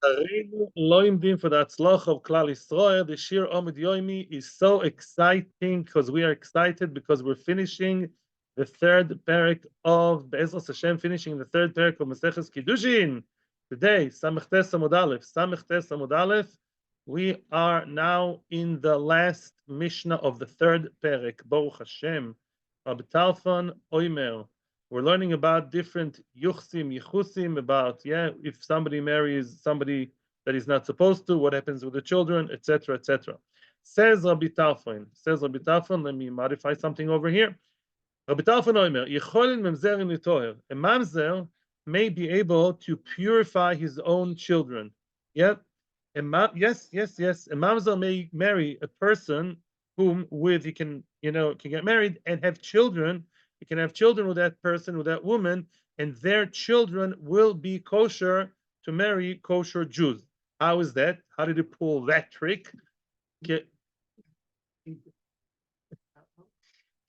Loimdim for the Atzlach of Klal Yisrael. The Shiur Amud Yomi is so exciting because we are excited because we're finishing the third parak of Ezra Hashem, finishing the third parak of Maseches Kiddushin. Today, Samech Tes Amud Aleph. Samech Tes Amud Aleph. We are now in the last Mishnah of the third parak. Baruch Hashem. Rabbi Talfon Oimer. We're learning about different yuchsim, yichusim, about, if somebody marries somebody that is not supposed to, what happens with the children, etc., etc. Says Rabbi Talfon, let me modify something over here. Rabbi Talfon Oimer, Yicholin mamzerim litoher. A mamzer may be able to purify his own children. Yep. Yes. A mamzer may marry a person whom with he can get married and have children. You can have children with that person, with that woman, and their children will be kosher to marry kosher Jews. How is that? How did he pull that trick?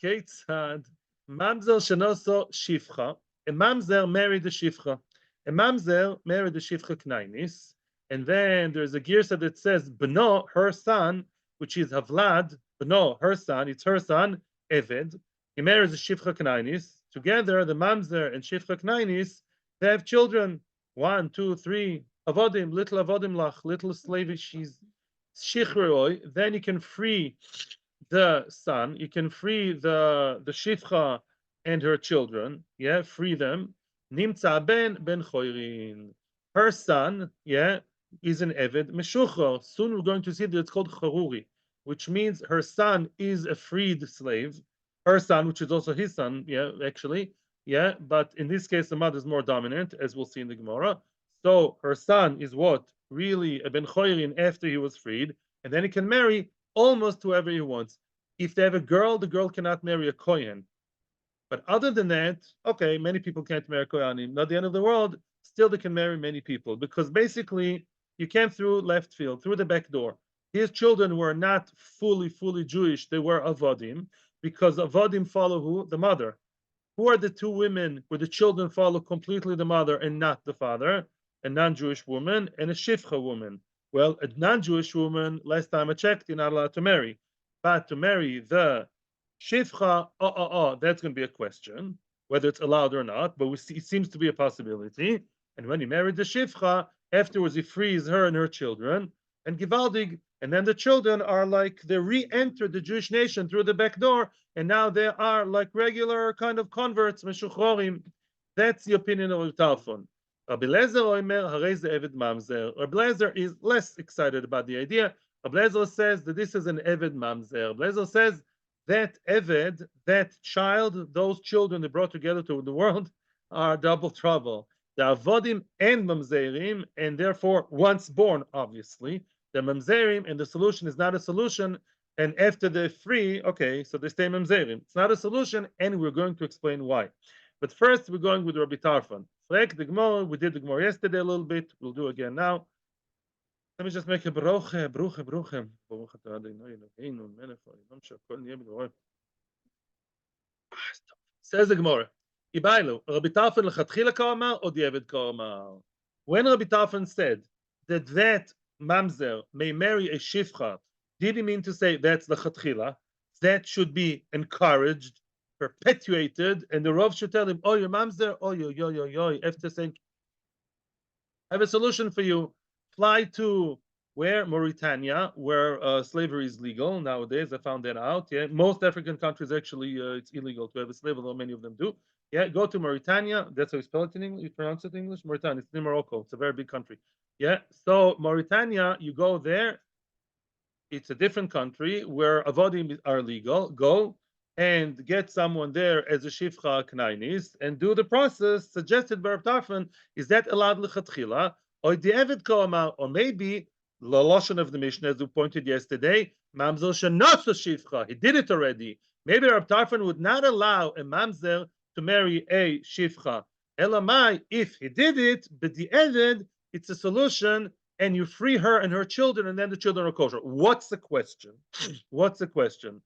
Ketzad mamzer shenoso shifcha. A mamzer married a shifcha. A mamzer married a shifcha knainis, and then there's a girsa that says bno, her son, which is Havlad. Bno, her son, it's her son, Eved. He marries a shifcha knainis. Together, the mamzer and shifcha knainis, they have children. 1, 2, 3 avodim, little avodim lach, little slavish. She's shichroi. Then you can free the son. You can free the shifcha and her children. Yeah, free them. Nimtza ben choirin. Her son, is an eved meshuchar. Soon we're going to see that it's called charuri, which means her son is a freed slave. Her son, which is also his son, actually, but in this case the mother is more dominant, as we'll see in the Gemara. So her son is what? Really a ben choirin after he was freed, and then he can marry almost whoever he wants. If they have a girl, the girl cannot marry a kohen. But other than that, okay, many people can't marry kohanim. Not the end of the world. Still, they can marry many people because basically you came through left field, through the back door. His children were not fully Jewish. They were avodim because avodim follow who? The mother. Who are the two women where the children follow completely the mother and not the father? A non-Jewish woman and a shifcha woman. Well, a non-Jewish woman, last time I checked, you're not allowed to marry. But to marry the shifcha, that's going to be a question, whether it's allowed or not, but it seems to be a possibility. And when he married the shifcha, afterwards he frees her and her children, and givaldig, and then the children are like, they re-entered the Jewish nation through the back door, and now they are like regular kind of converts, meshuchorim. That's the opinion of Talfon. Rabbi Lezer Oimer, Harei Eved Mamzer. Rabbi Lezer is less excited about the idea. Rabbi Lezer says that this is an Eved Mamzer. Rabbi Lezer says that Eved, that child, those children they brought together to the world are double trouble. The avodim and mamzerim, and therefore once born, obviously, the mamzerim, and the solution is not a solution. And after they're free, okay, so they stay mamzerim. It's not a solution, and we're going to explain why. But first, we're going with Rabbi Tarfon. Frek the Gemara. We did the Gemara yesterday a little bit. We'll do again now. Let me just make a broche. Says the Gemara. Rabbi Tarfon lechatchila ka'amar or di'eved ka'amar. When Rabbi Tarfon said that mamzer may marry a shifcha, did he mean to say that's lechatchila? That should be encouraged, perpetuated, and the Rav should tell him, oh, your mamzer, oh, yo, after saying, I have a solution for you. Fly to where? Mauritania, where slavery is legal nowadays. I found that out. Yeah, most African countries actually it's illegal to have a slave, although many of them do. Yeah, go to Mauritania. That's how you spell it in English. You pronounce it in English. Mauritania. It's in Morocco. It's a very big country. Yeah. So Mauritania, you go there. It's a different country where avodim are legal. Go and get someone there as a shifcha knainis and do the process suggested by Rav Tarfon. Is that allowed lechatchila or di'eved ka'amar, or maybe the lashon of the Mishnah, as we pointed yesterday, mamzer shenoso shifcha. He did it already. Maybe Rav Tarfon would not allow a mamzer to marry a shifcha. Elamai, if he did it, but the eved, it's a solution, and you free her and her children, and then the children are kosher. What's the question? What's the question?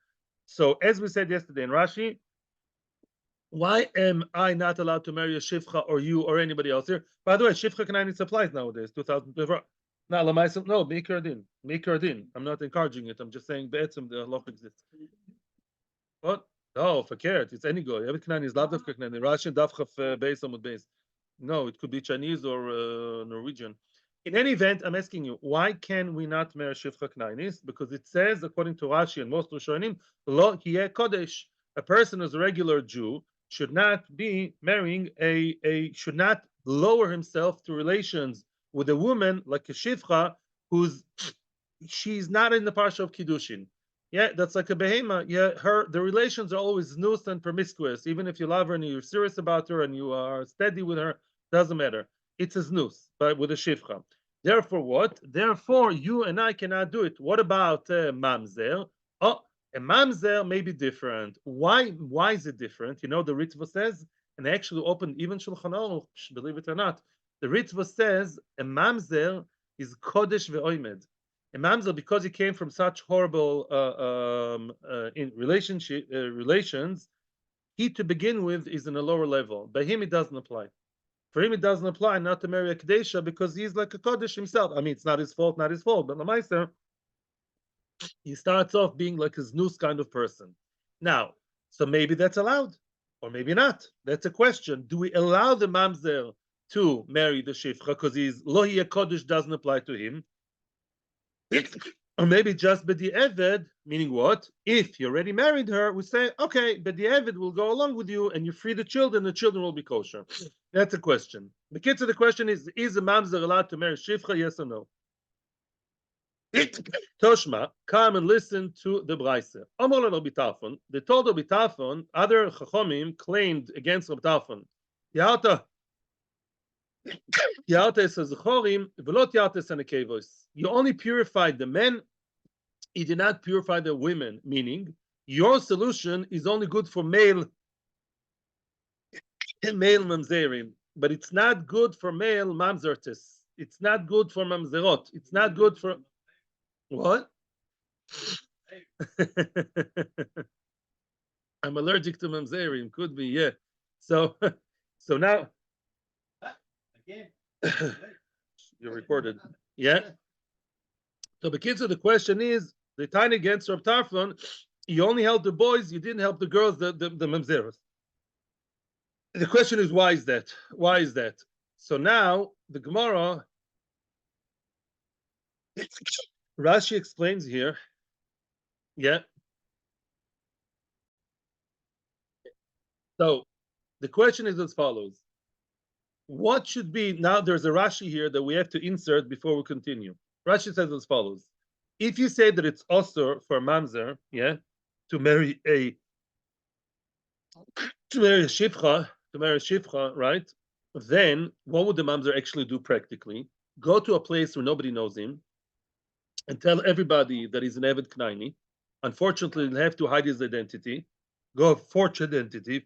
So, as we said yesterday in Rashi, Why am I not allowed to marry a shifcha or you or anybody else here? By the way, shifcha can only supplies nowadays, 2024. Now, no, make her din. I'm not encouraging it. I'm just saying be'etzim the halacha exists. What? No, forget. It's any guy. Every Knani is lavdavka Knani. Russian davchaf base Amud base. No, it could be Chinese or Norwegian. In any event, I'm asking you, why can we not marry shifcha Knainis? Because it says, according to Rashi and most Rishonim, lo hiye kodesh. A person who's a regular Jew should not be marrying should not lower himself to relations with a woman like a shifcha she's not in the parsha of Kiddushin. Yeah, that's like a behema. Yeah, the relations are always loose and promiscuous. Even if you love her and you're serious about her and you are steady with her, doesn't matter. It's a znus, but with a shifcha. Therefore, what? Therefore, you and I cannot do it. What about mamzer? Oh, a mamzer may be different. Why? Why is it different? You know, the Ritva says, and I actually opened even Shulchan Aruch, believe it or not. The Ritva says a mamzer is kodesh ve'oimed. A mamzer, because he came from such horrible in relations, he to begin with is in a lower level. By him, it doesn't apply. For him, it doesn't apply not to marry a Kadesha because he's like a Kodesh himself. I mean, it's not his fault, but the Meister, he starts off being like a znus kind of person. Now, so maybe that's allowed, or maybe not. That's a question. Do we allow the mamzer to marry the shifcha because he's lohi kodesh doesn't apply to him? Or maybe just b'di'eved, meaning what? If you already married her, we say, okay, b'di'eved will go along with you and you free the children will be kosher. That's a question. The kid to the question is a mamzer allowed to marry shifcha, yes or no? Toshma, come and listen to the Braise. Amor Rabbi Tarfon, they told Rabbi Tarfon, other Chachomim claimed against Rabbi Tarfon, Ya'ata es haZechorim, v'lot Ya'ata es haNekevos. You only purified the men, you did not purify the women, meaning your solution is only good for male mamzerim, but it's not good for male mamzertis. It's not good for mamzerot. It's not good for what? I'm allergic to mamzerim. Could be, yeah. So now again, you're recorded. Yeah. So the kids, the question is, the tiny against Rav Tarfon, you only helped the boys, you didn't help the girls, the mamzeros. The question is, why is that? Why is that? So now the Gemara, Rashi explains here. Yeah. So the question is as follows. What should be, now there's a Rashi here that we have to insert before we continue. Rashi says as follows. If you say that it's osur for mamzer, yeah, to marry a shifcha, right? Then what would the mamzer actually do practically? Go to a place where nobody knows him and tell everybody that he's an Eved Knaini. Unfortunately, he'll have to hide his identity. Forge identity,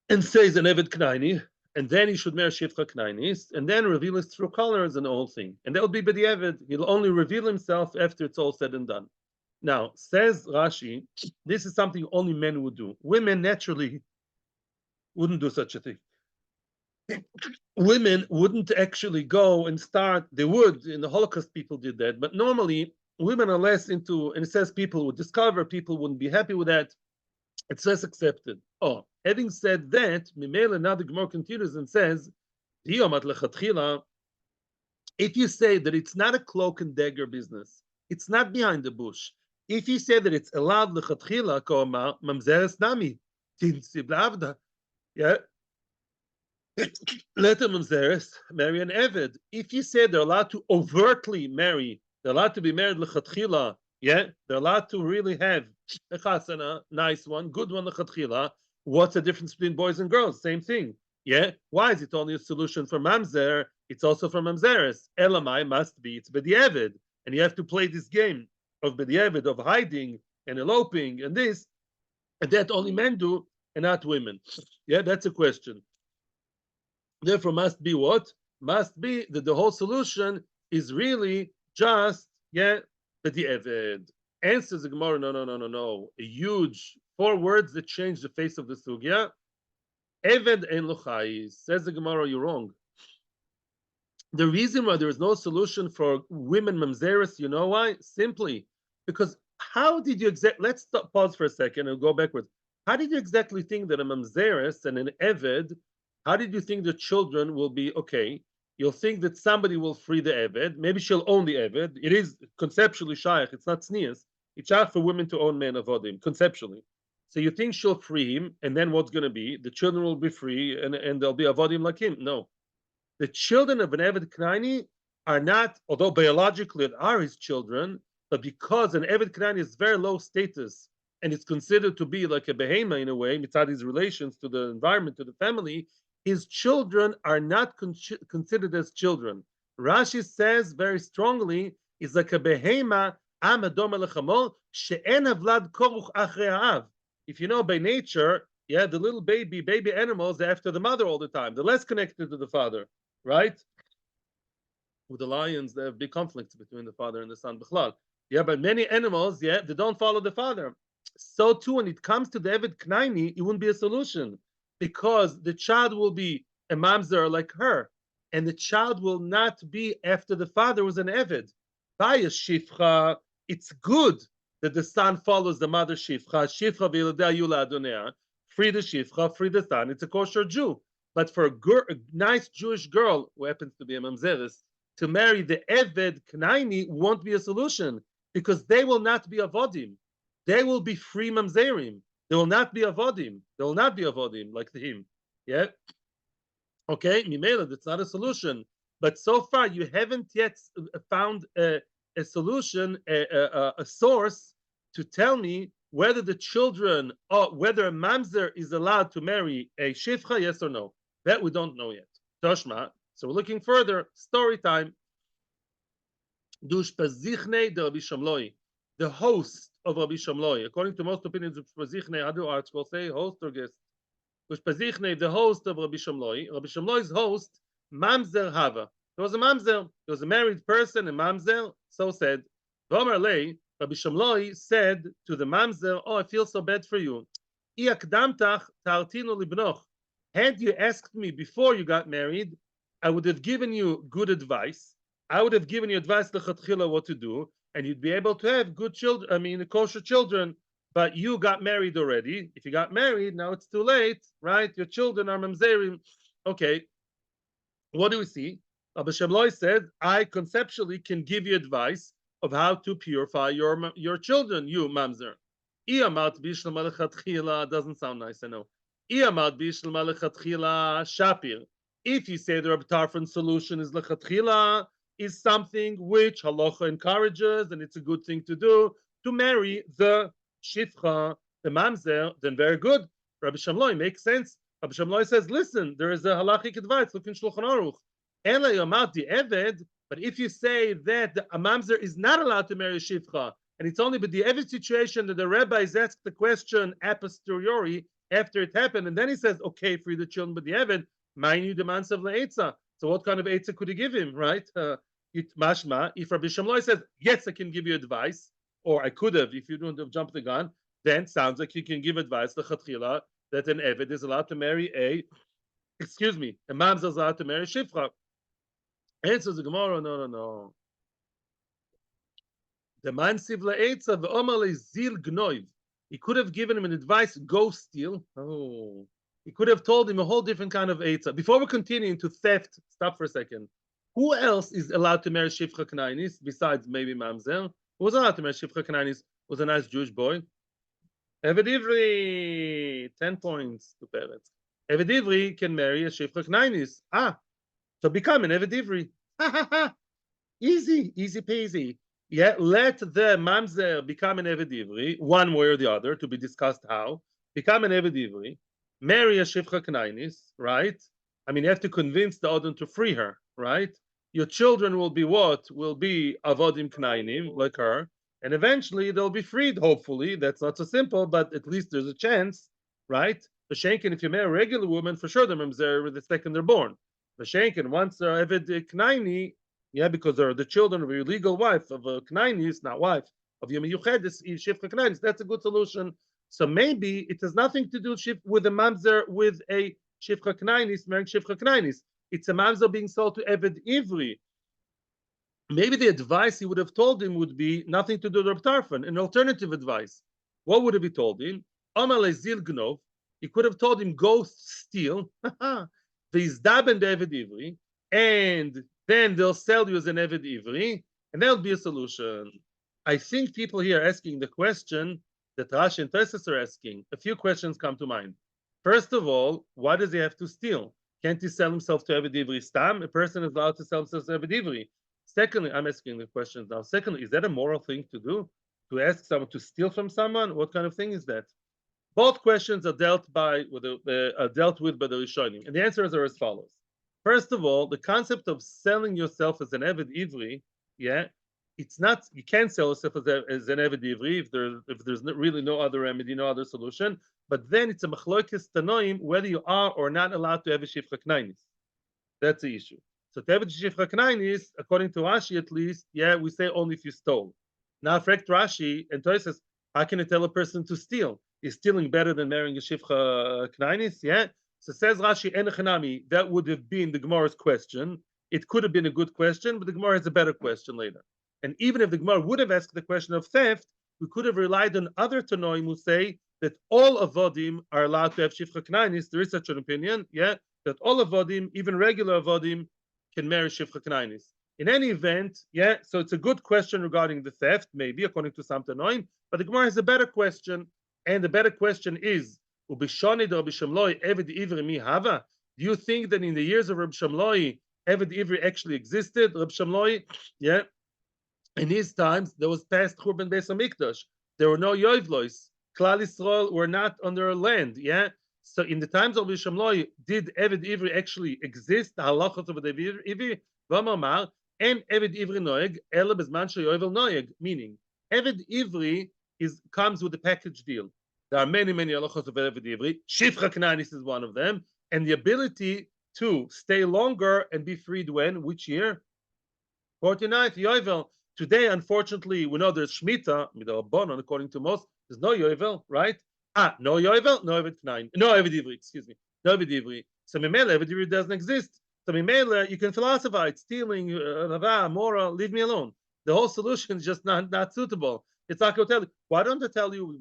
and say he's an Eved Knaini, and then he should marry Shifcha Knainis, and then reveal his true colors and the whole thing. And that will be B'di'eved. He'll only reveal himself after it's all said and done. Now, says Rashi, this is something only men would do. Women naturally wouldn't do such a thing. Women wouldn't actually go and start, they would, in the Holocaust people did that, but normally women are less into, and it says people would discover, people wouldn't be happy with that. It's less accepted. Oh, having said that, Mimela, now the Gemara continues and says, if you say that it's not a cloak and dagger business, it's not behind the bush. If you say that it's allowed lechatchila, koma mamzeres nami, tinsib lavda, yeah, let a mamzeres marry an eved. If you say they're allowed to overtly marry, they're allowed to be married lechatchila, yeah, they're allowed to really have a chasana, nice one, good one lechatchila. What's the difference between boys and girls? Same thing. Yeah. Why is it only a solution for mamzer? It's also for mamzeres. Elamai must be it's b'di'eved, and you have to play this game of b'di'eved, of hiding and eloping and this, and that only men do and not women. Yeah, that's a question. Therefore, must be what? Must be that the whole solution is really just b'di'eved. Answers the Gemara, no. A huge 4 words that change the face of the sugya. Eved ein lo chayis. Says the Gemara, you're wrong. The reason why there is no solution for women mamzeris, you know why? Simply because how did you let's stop, pause for a second and go backwards. How did you exactly think that a mamzeris and an eved, how did you think the children will be okay? You'll think that somebody will free the eved. Maybe she'll own the eved. It is conceptually shaykh. It's not sneers. It's shaykh for women to own men avodim, conceptually. So you think she'll free him, and then what's going to be? The children will be free, and they'll be avodim like him. No. The children of an Eved Knaini are not, although biologically they are his children, but because an Eved Knaini is very low status and it's considered to be like a behema in a way, mitzad his relations to the environment, to the family, his children are not considered as children. Rashi says very strongly, is like a behema, am adom elechamol, she'en avlad koruch achrei ha'av. If you know by nature, yeah, the little baby animals, they're after the mother all the time. They're less connected to the father. Right? With the lions, there have big conflicts between the father and the son. Yeah, but many animals, yeah, they don't follow the father. So too, when it comes to the Eved Knaini, it wouldn't be a solution because the child will be a mamzer like her, and the child will not be after the father was an Eved. By a shifcha, it's good that the son follows the mother shifcha. Shifcha v'yilodea yula adonea. Free the shifcha, free the son. It's a kosher Jew. But for a nice Jewish girl who happens to be a mamzeris to marry the Eved Knaini won't be a solution because they will not be avodim. They will be free mamzerim. They will not be avodim. They will not be avodim like him. Yeah. Okay. Mimela, that's not a solution. But so far you haven't yet found a solution, a source to tell me whether the children or whether a mamzer is allowed to marry a shifcha, yes or no. That we don't know yet. Toshma. So we're looking further. Story time. The host of Rabbi Shamloi. According to most opinions of Dushpazichne, other articles say host or guest. Dushpazichne, the host of Rabbi Shamloi. Rabbi Shamloi's host, mamzer hava. There was a mamzer. There was a married person, a mamzer. So said. V'omer lei, Rabbi Shamloi said to the mamzer, oh, I feel so bad for you. Iakdamtach tartinu libnoch. Had you asked me before you got married, I would have given you good advice. I would have given you advice lechatchila what to do, and you'd be able to have good children. I mean, kosher children. But you got married already. If you got married, now it's too late, right? Your children are mamzerim. Okay. What do we see? Rabbi Shamloi said, I conceptually can give you advice of how to purify your children, you mamzer. Doesn't sound nice, I know. If you say the Rabbi Tarfon's solution is lechatchila, is something which halacha encourages, and it's a good thing to do, to marry the shifcha, the mamzer, then very good. Rabbi Shamloi makes sense. Rabbi Shamloi says, listen, there is a halachic advice, look in Shulchan Aruch. Ela yomat di eved, but if you say that a mamzer is not allowed to marry a shifcha, and it's only but the eved situation that the rabbi is asked the question a posteriori, after it happened, and then he says, okay, free the children, but the Eved, mind demands of Le'etza. So what kind of Eitzah could he give him, right? Mashma, if Rabbi Shamloi says, yes, I can give you advice, or I could have, if you don't have jumped the gun, then sounds like you can give advice, L'chatchila, that an Eved is allowed to marry a mamzer is allowed to marry a shifcha. Answers the Gemara, no. The man siv Le'etza, v'omar le'zil gnoiv. He could have given him an advice, go steal. Oh, he could have told him a whole different kind of eitzah. Before we continue into theft, stop for a second. Who else is allowed to marry shifcha knainis besides maybe mamzer? Who was allowed to marry shifcha knainis? Was a nice Jewish boy. Eved Ivri, 10 points to parents. Eved Ivri can marry a shifcha knainis. So become an Eved Ivri. Easy peasy. Yeah, let the mamzer become an Eved Ivri, one way or the other, to be discussed how. Become an Eved Ivri, marry a shifcha knainis, right? I mean, you have to convince the Odin to free her, right? Your children will be what? Will be avodim knainim, like her, and eventually they'll be freed, hopefully. That's not so simple, but at least there's a chance, right? The Shenkin, if you marry a regular woman, for sure the mamzer with the second they're born. The Shenkin, once they're Eved Knaini, yeah, because they're the children of your legal wife of a Knainis, not wife, of Yomi Yuchedis, Shifcha Knainis. That's a good solution. So maybe it has nothing to do with a mamzer with a shifcha knainis, marrying shifcha knainis. It's a mamzer being sold to Eved Ivri. Maybe the advice he would have told him would be nothing to do with Reb Tarfon, an alternative advice. What would have he told him? Amar lezil gnov. He could have told him, go steal. The izdaben de Eved Ivri, and then they'll sell you as an Eved Ivri, and that'll be a solution. I think people here are asking the question that Rashi and Tosfos are asking. A few questions come to mind. First of all, why does he have to steal? Can't he sell himself to Eved Ivri stam? A person is allowed to sell himself to Eved Ivri. Secondly, I'm asking the questions now. Secondly, is that a moral thing to do? To ask someone to steal from someone? What kind of thing is that? Both questions are dealt with by the Rishonim, and the answers are as follows. First of all, the concept of selling yourself as an Eved Ivri, yeah, it's not, you can't sell yourself as an Eved Ivri if there's really no other remedy, no other solution. But then it's a machlokes tanoim whether you are or not allowed to have a shifcha knainis. That's the issue. So to have a shifcha knainis, according to Rashi at least, yeah, we say only if you stole. Now, frekt Rashi and Tosfos, how can you tell a person to steal? Is stealing better than marrying a shifcha knainis? Yeah. So says Rashi, enechanami, that would have been the Gemara's question. It could have been a good question, but the Gemara has a better question later. And even if the Gemara would have asked the question of theft, we could have relied on other Tanoim who say that all avodim are allowed to have shifcha knainis. There is such an opinion, yeah, that all avodim, even regular avodim, can marry shifcha knainis. In any event, yeah, so it's a good question regarding the theft, maybe, according to some Tanoim, but the Gemara has a better question, and the better question is, Ubishoni de Rabbi Shamloi, Eved Ivri mi hava? Do you think that in the years of Rabbi Shamloi, Eved Ivri actually existed? Rabbi Shamloi, yeah, in his times, there was past Churban Beis HaMikdash. There were no Yoivlois. Klal Yisrael were not on their land, yeah? So in the times of Rabbi Shamloi, did Eved Ivri actually exist? The halachos of Eved Ivri, V'amar, and Eved Ivri noeg, ele bezman sheyovel noeg, meaning Eved Ivri comes with a package deal. There are many halachos of Eved Ivri. Shifcha knainis is one of them, and the ability to stay longer and be freed when? Which year? 49th Yovel. Today, unfortunately, we know there's Shemitah, Midarabbanon, according to most. There's no Yovel, right? No Yovel, no Eved Knain, no Eved Ivri, excuse me, no Eved Ivri. So Mimela, Eved Ivri doesn't exist. So Mimela, you can philosophize, stealing, moral, leave me alone. The whole solution is just not suitable. It's like I'll tell you, why didn't I tell you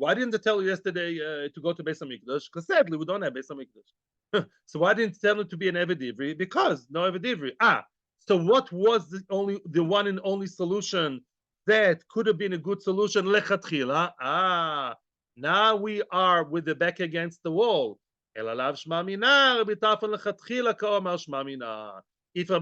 yesterday to go to Beis HaMikdash? Because sadly, we don't have Beis HaMikdash. So why didn't you tell me to be an Eved Ivri? Because no Eved Ivri. So what was the one and only solution that could have been a good solution? Lechatchila. Now we are with the back against the wall. If Rabbi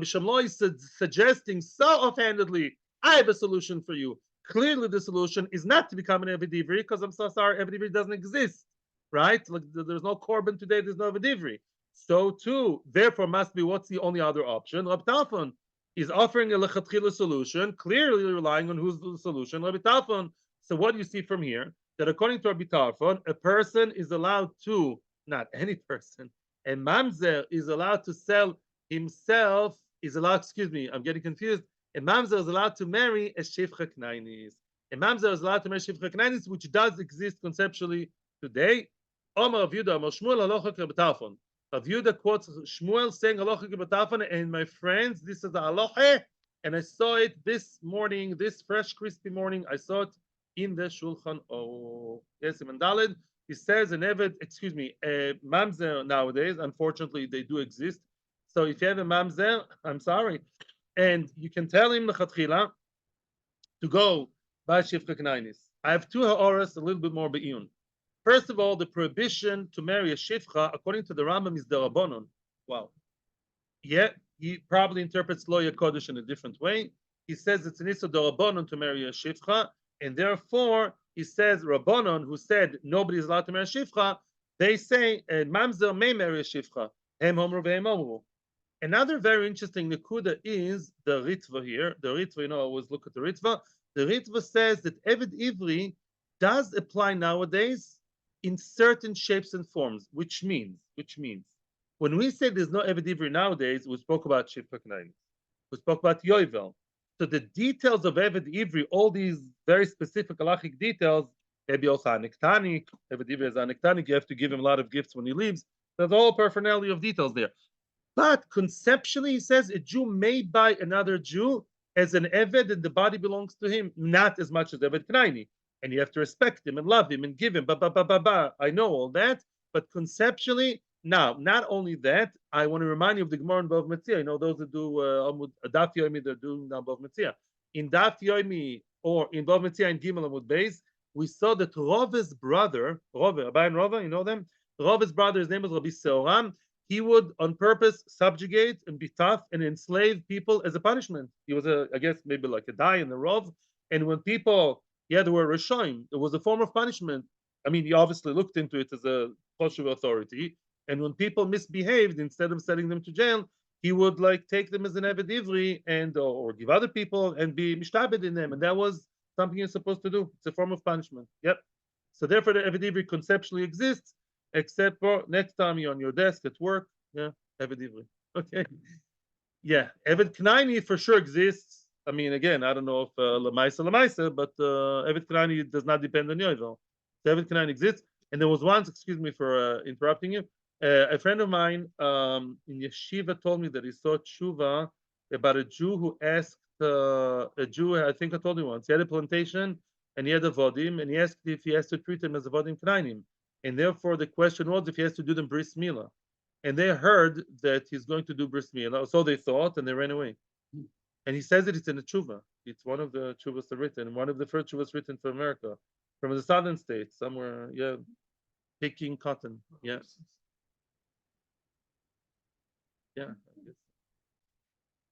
Shamloi is suggesting so offhandedly, I have a solution for you. Clearly, the solution is not to become an Eved Ivri, because I'm so sorry, Eved Ivri doesn't exist, right? Like there's no korban today, there's no Eved Ivri. So too, therefore, must be what's the only other option? Rabbi Tarfon is offering a lechatchila solution, clearly relying on who's the solution, Rabbi Tarfon. So what do you see from here? That according to Rabbi Tarfon, a person is allowed to, not any person, a mamzer is allowed to sell himself, I'm getting confused. A mamzer is allowed to marry a shifcha knainis. A mamzer is allowed to marry shifcha knainis, which does exist conceptually today. Omar Rav Yehuda, Amar Shmuel, halacha Rabbi Tarfon. Rav Yehuda quotes Shmuel saying halacha Rabbi Tarfon, and my friends, this is the halacha, and I saw it this morning, this fresh, crispy morning, I saw it in the Shulchan Aruch. Yes, Simon Daled. He says a mamzer nowadays, unfortunately, they do exist. So if you have a mamzer, I'm sorry, and you can tell him lechatchila to go buy shifcha knainis. I have two ha'oras, a little bit more be'iyun. First of all, the prohibition to marry a shifcha, according to the Rambam, is derabanan. Wow. Yeah, he probably interprets lo yakodesh in a different way. He says it's an issa derabanan to marry a shifcha, and therefore he says Rabbanon, who said nobody is allowed to marry a shifcha, they say a mamzer may marry a shifcha. Hem homru vehem homru. Another very interesting nekuda is the Ritva here. The Ritva, I always look at the Ritva. The Ritva says that Eved Ivri does apply nowadays in certain shapes and forms, which means, when we say there's no Eved Ivri nowadays, we spoke about shifcha knainis. We spoke about Yovel. So the details of Eved Ivri, all these very specific halachic details, Maybe also anektanik. Eved Ivri is anektanik. You have to give him a lot of gifts when he leaves. There's all paraphernalia of details there. But conceptually, he says a Jew may buy another Jew as an Eved and the body belongs to him, not as much as Eved Knaini. And you have to respect him and love him and give him, I know all that, but conceptually, now, not only that, I want to remind you of the Gemara in Bav Metzia. I know those that do Amud, Daf Yomi, they're doing now Bav Metzia. In Daf Yomi, or in Bav Metzia in Gimel Amud Beis, we saw that Rove's brother, Abba and Rove, you know them? Rove's brother, his name was Rabbi Seoram. He would on purpose subjugate and be tough and enslave people as a punishment. He was I guess maybe like a die in the Rov. And when people, they were Rishoim, it was a form of punishment. I mean, he obviously looked into it as a kosher authority. And when people misbehaved, instead of sending them to jail, he would like take them as an Eved Ivri and or give other people and be mishtabed in them. And that was something you're supposed to do. It's a form of punishment. Yep. So therefore, the Eved Ivri conceptually exists, except for next time you're on your desk at work. Yeah, Eved Ivri. Okay. Yeah, Eved Knaini for sure exists. I mean, again, I don't know if Lamaisa, but Eved Knaini does not depend on Yovel. So Eved Knaini exists. And there was once, excuse me for interrupting you, a friend of mine in Yeshiva told me that he saw tshuva about a Jew who asked a Jew, I think I told you once, he had a plantation and he had a vodim, and he asked if he has to treat them as a vodim knainim. And therefore the question was if he has to do them bris milah. And they heard that he's going to do bris milah, so they thought, and they ran away. And he says that it's in a tshuva. It's one of the tshuvas written, one of the first tshuvas written for America, from the southern states, somewhere, picking cotton, Yeah.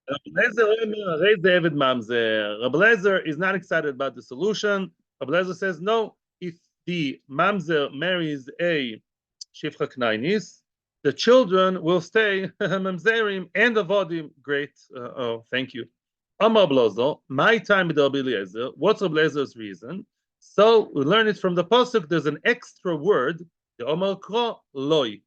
Rabbi Lezer is not excited about the solution. Rabbi Lezer says, no, if the mamzer marries a shifcha knainis, the children will stay mamzerim and avodim. Great. Thank you. Amar Blozo, my time with Rabbi Lezer. What's Rabbi Lezer's reason? So we learn it from the pasuk. There's an extra word, the Omar Kro Loi.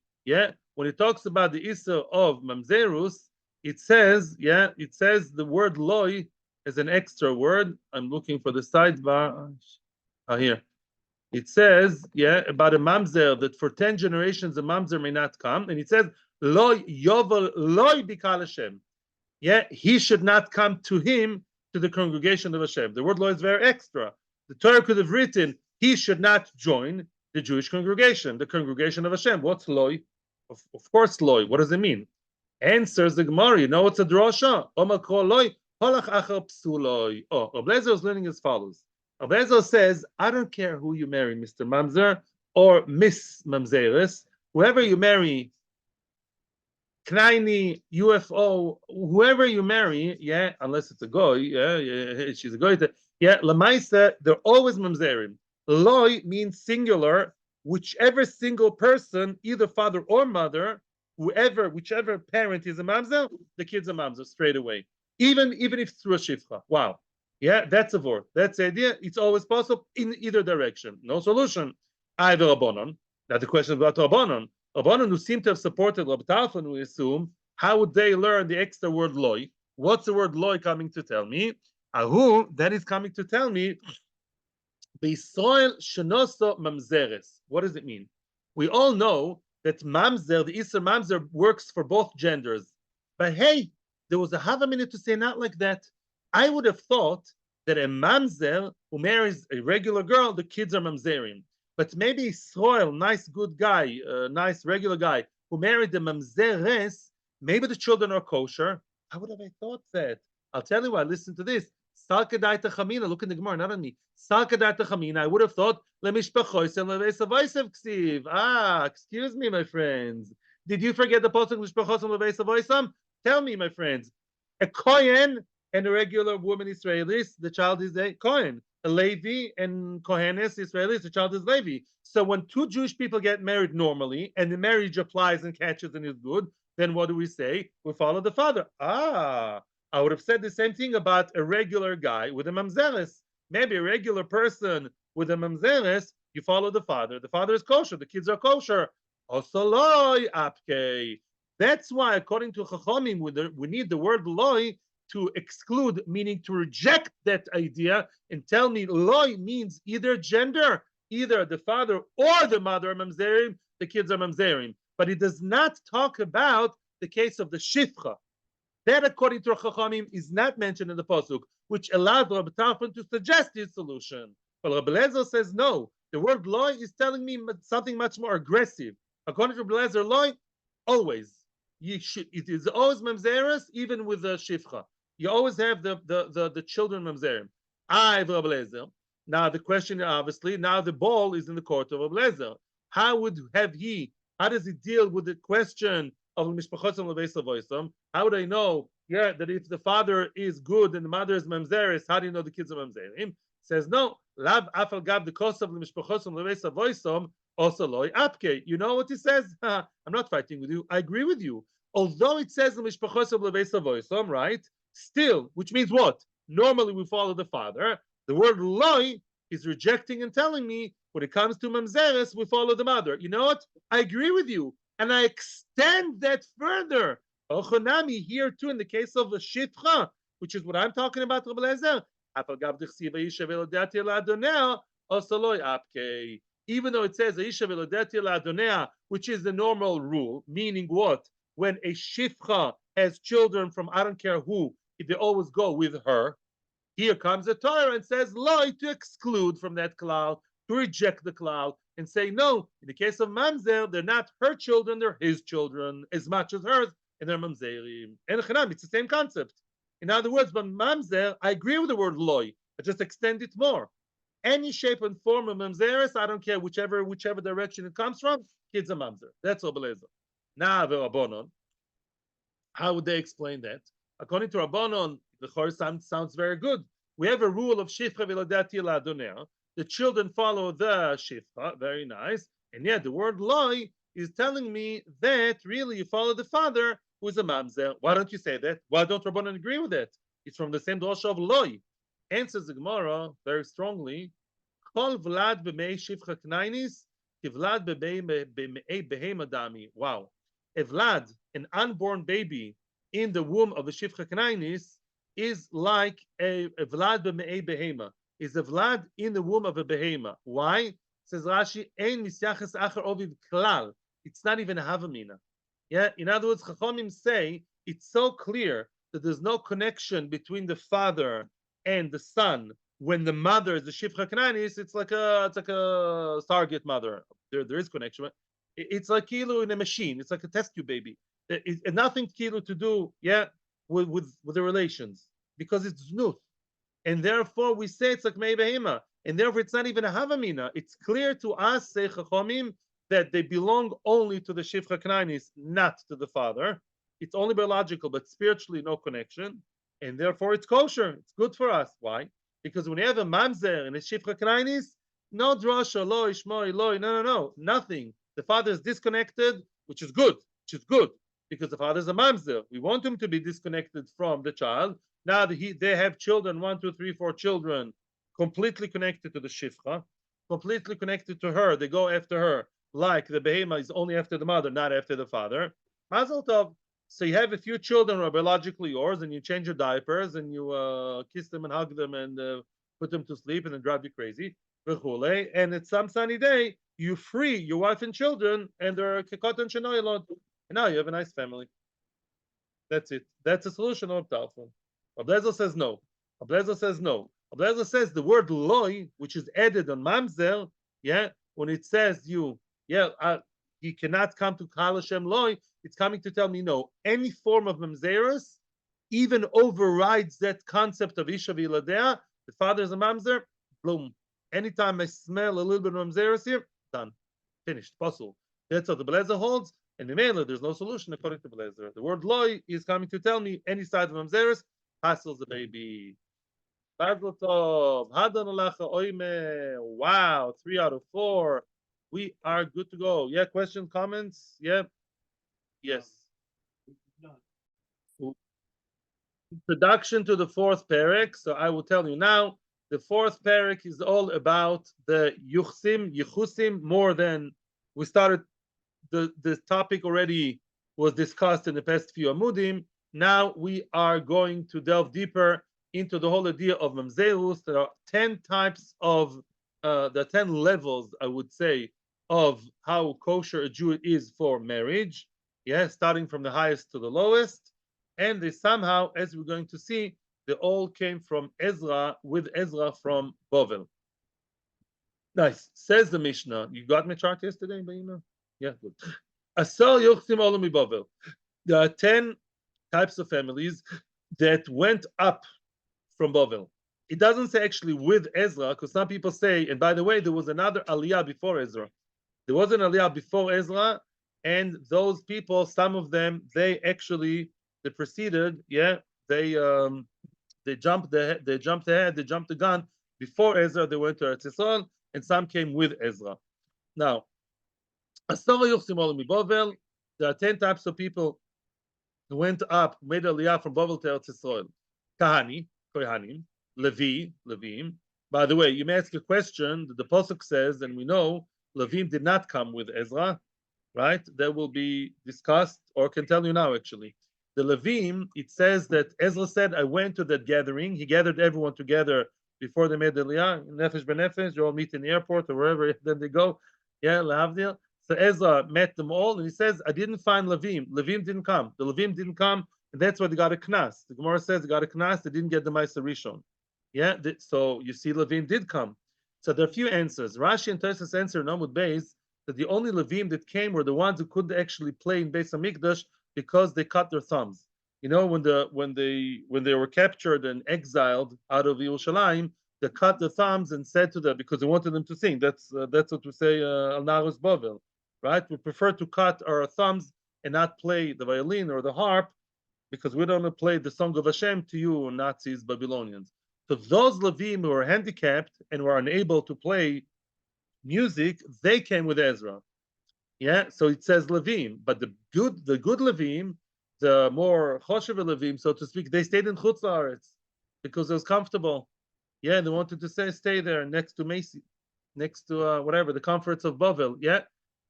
When it talks about the Isser of mamzerus, it says the word loy is an extra word. I'm looking for the sidebar. Here. It says, about a mamzer that for 10 generations a mamzer may not come. And it says, loy yovel loy bikal Hashem. He should not come to him, to the congregation of Hashem. The word loy is very extra. The Torah could have written, he should not join the Jewish congregation, the congregation of Hashem. What's loy? Of course, loy. What does it mean? Answers the Gemara. You know it's a drosha. Omar kol loy holach achar psuloi. Rabbi Lezer is learning as follows. Rabbi Lezer says, I don't care who you marry, Mr. Mamzer or Miss Mamzeris. Whoever you marry, Knaini, UFO, whoever you marry, unless it's a goy, she's a goy. Lamaisa, they're always Mamzerim. Loy means singular. Whichever single person, either father or mother, whichever parent is a mamzer, the kid's a mamzer straight away. Even if it's through a shifcha. Wow. That's a word. That's the idea. It's always possible in either direction. No solution. Either Rabbanon. Now the question about Rabbanon. Rabbanon who seem to have supported Rabbi Tarfon, we assume, how would they learn the extra word loy? What's the word loy coming to tell me? Ahu, that is coming to tell me B'Yisrael shenoso mamzeres. What does it mean? We all know that mamzer, the Isser mamzer, works for both genders. But hey, there was a half a minute to say not like that. I would have thought that a mamzer who marries a regular girl, the kids are mamzerim. But maybe Yisrael, nice good guy, nice regular guy, who married the mamzeres, maybe the children are kosher. How would have I thought that? I'll tell you why. Listen to this. Look in the Gemara, not on me. I would have thought, excuse me, my friends. Did you forget the pasuk? Tell me, my friends. A Kohen and a regular woman Israelis, the child is a Kohen. A Levi and Kohenes Israelis, the child is Levi. So when two Jewish people get married normally, and the marriage applies and catches and is good, then what do we say? We follow the father. I would have said the same thing about a regular guy with a mamzeres. Maybe a regular person with a mamzeres, you follow the father. The father is kosher. The kids are kosher. Osoloi apke. That's why, according to Chachamim, we need the word loy to exclude, meaning to reject that idea and tell me loy means either gender, either the father or the mother are mamzerim, the kids are mamzerim. But it does not talk about the case of the shifcha. That, according to Chachamim, is not mentioned in the pasuk, which allowed Rabbi Tarfon to suggest his solution. But Rabbi Lezer says no. The word loy is telling me something much more aggressive. According to Rabbi Lezer, loy, always. It is always mamzeres, even with the shifcha. You always have the children mamzerim. I have Rabbi Lezer. Now the question, obviously, now the ball is in the court of Rabbi Lezer. How does he deal with the question of mishpachosim lebeis avoisam? How would I know, that if the father is good and the mother is mamzeres, how do you know the kids are mamzerim? Says no. Lav afal gab the kosav mishpachosim lebeis avoisam also loy apke. You know what he says? I'm not fighting with you. I agree with you. Although it says mishpachosim lebeis avoisam, right? Still, which means what? Normally we follow the father. The word loy is rejecting and telling me when it comes to mamzeres, we follow the mother. You know what? I agree with you. And I extend that further. Ochonami here too, in the case of the shifcha, which is what I'm talking about, Rabbi Lezer. Even though it says which is the normal rule, meaning what? When a shifcha has children from I don't care who, they always go with her. Here comes the Torah and says loy, to exclude from that cloud, to reject the cloud, and say no. In the case of mamzer, they're not her children, they're his children as much as hers, and they're mamzerim. And it's the same concept. In other words, but mamzer, I agree with the word loy. I just extend it more. Any shape and form of mamzeris, I don't care whichever direction it comes from, kids are mamzer. That's all belezer. Now the Rabbanon, how would they explain that? According to Rabbanon, the Chor sounds very good. We have a rule of shifcha v'ladati la'adonea. The children follow the shifcha, very nice. And yet the word loy is telling me that really you follow the father who is a mamzer. Why don't you say that? Why don't Rabbanon agree with that? It's from the same drasha of loy. Answers the Gemara very strongly. Kol vlad b'mei shifcha knainis, kivlad b'mei behema dami. Wow. A vlad, an unborn baby in the womb of a shifcha knainis, is like a vlad b'mei behema. Is a vlad in the womb of a behema. Why? Says Rashi, ein misyaches acher oviv klal. It's not even a havamina. Yeah. In other words, Chachamim say it's so clear that there's no connection between the father and the son. When the mother is the shifcha kananis, it's like a surrogate mother. There is connection. It's like kilo in a machine. It's like a test tube baby. It's nothing kilo to do, with the relations, because it's znut. And therefore we say it's like mei behema, and therefore it's not even a havamina. It's clear to us, say Chachamim, that they belong only to the shifcha kananis, not to the father. It's only biological, but spiritually no connection, and therefore it's kosher. It's good for us. Why? Because when you have a mamzer and a shifcha kananis, no drasha, lo ishmoi, lo, no, nothing. The father is disconnected, which is good, because the father is a mamzer. We want him to be disconnected from the child. Now they have children, 1, 2, 3, 4 children, completely connected to the shifcha, completely connected to her. They go after her, like the behema is only after the mother, not after the father. Mazel tov. So you have a few children who are biologically yours, and you change your diapers, and you kiss them and hug them, and put them to sleep, and then drive you crazy. And it's some sunny day, you free your wife and children, and they're kekot and shenoyelot. And now you have a nice family. That's it. That's the solution of Talfun. Ablezer says no. Ablezer says the word loy, which is added on mamzer, when it says he cannot come to Kal Hashem loy, it's coming to tell me no. Any form of mamzerus even overrides that concept of Isha v'Yiladea. The father is a mamzer, boom. Anytime I smell a little bit of mamzerus here, done. Finished. Puzzle. That's what the Belezer holds. And the Mela, there's no solution according to Belezer. The word loy is coming to tell me any side of mamzerus hassles the baby. Wow, 3 out of 4. We are good to go. Yeah, question, comments? Yeah. Yes. Introduction to the 4th parak. So I will tell you now, the 4th parak is all about the Yichusim, more than we started. The topic already was discussed in the past few Amudim. Now we are going to delve deeper into the whole idea of mamzerus. There are 10 types of levels, I would say, of how kosher a Jew is for marriage. Yeah, starting from the highest to the lowest, and they somehow, as we're going to see, they all came from Ezra, with Ezra from Bovel. Nice. Says the Mishnah. You got my chart yesterday, Baina? Yeah, good. Asar yochsim olam Bovel. There are 10 types of families that went up from Bovel. It doesn't say actually with Ezra, because some people say, and by the way, there was another Aliyah before Ezra. There was an Aliyah before Ezra, and those people, some of them, they proceeded, yeah, they jumped ahead, they jumped the gun before Ezra. They went to Eretz Yisrael, and some came with Ezra. Now, there are 10 types of people who went up, made Aliyah from Bovel to Eretz Yisrael. Kahani, Kohanim, Levim. By the way, you may ask a question that the Pasuk says, and we know Levim did not come with Ezra, right? That will be discussed, or can tell you now actually. The Levim, it says that Ezra said, I went to that gathering. He gathered everyone together before they made the Aliyah, Nefesh Benefesh, you all meet in the airport or wherever then they go. Yeah, Lahavdil. So Ezra met them all, and he says, I didn't find Levim. Levim didn't come. The Levim didn't come, and that's why they got a knas. The Gemara says they got a knas, they didn't get the Ma'aser Rishon. Yeah, so you see Levim did come. So there are a few answers. Rashi and Tosfos answer in Amud Beis that the only Levim that came were the ones who could actually play in Beis Hamikdash because they cut their thumbs. You know, when they were captured and exiled out of Yerushalayim, they cut their thumbs and said to them, because they wanted them to sing. That's what we say al narus Bavel, right? We prefer to cut our thumbs and not play the violin or the harp because we don't want to play the song of Hashem to you Nazis, Babylonians. So those Levim who were handicapped and were unable to play music, they came with Ezra. Yeah, so it says Levim, but the good Levim, the more choshev Levim, so to speak, they stayed in Chutz La'aretz because it was comfortable. Yeah, they wanted to stay there next to Macy, next to whatever, the comforts of Bavel. Yeah,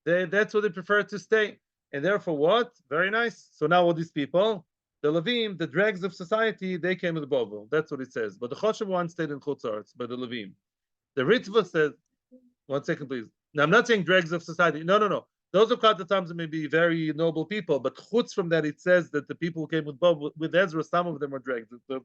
that's where they prefer to stay. And therefore, what? Very nice. So now all these people, the Levim, the dregs of society, they came with Bavel. That's what it says. But the choshev ones stayed in Chutz La'aretz, by the Levim. The Ritva says, one second, please. Now, I'm not saying dregs of society. No. Those who cut the thumbs may be very noble people, but chutz from that, it says that the people who came with Ezra, some of them were dregs. The